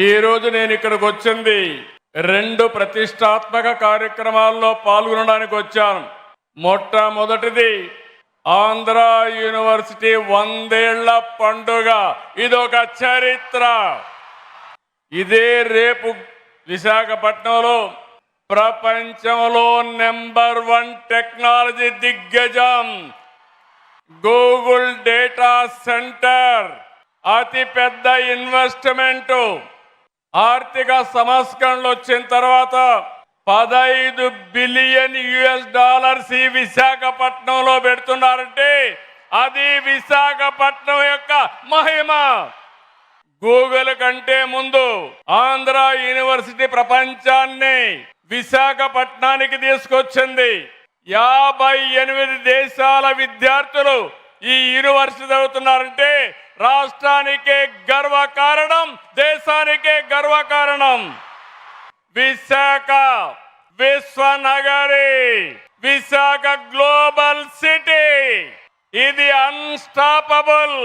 ఈ రోజు నేను ఇక్కడికి వచ్చింది రెండు ప్రతిష్టాత్మక కార్యక్రమాల్లో పాల్గొనడానికి వచ్చాను. మొట్టమొదటిది ఆంధ్ర యూనివర్సిటీ 100 ఏళ్ల పండుగ. ఇదొక చరిత్ర. ఇదే రేపు విశాఖపట్నంలో ప్రపంచంలో నెంబర్ 1 టెక్నాలజీ దిగ్గజం గూగుల్ డేటా సెంటర్, అతి పెద్ద ఇన్వెస్ట్మెంట్, ఆర్థిక సంస్కరణలు వచ్చిన తర్వాత 15 బిలియన్ US ఈ విశాఖపట్నంలో పెడుతున్నారంటే అది విశాఖపట్నం యొక్క మహిమ. గూగుల్ కంటే ముందు ఆంధ్ర యూనివర్సిటీ ప్రపంచాన్ని విశాఖపట్నానికి తీసుకొచ్చింది. 58 దేశాల విద్యార్థులు ఈ యూనివర్సిటీ చదువుతున్నారంటే రాష్ట్రానికే గర్వకారణం, దేశానికే గర్వకారణం. విశాఖ విశ్వనగరి, విశాఖ గ్లోబల్ సిటీ, ఇది అన్స్టాపబుల్.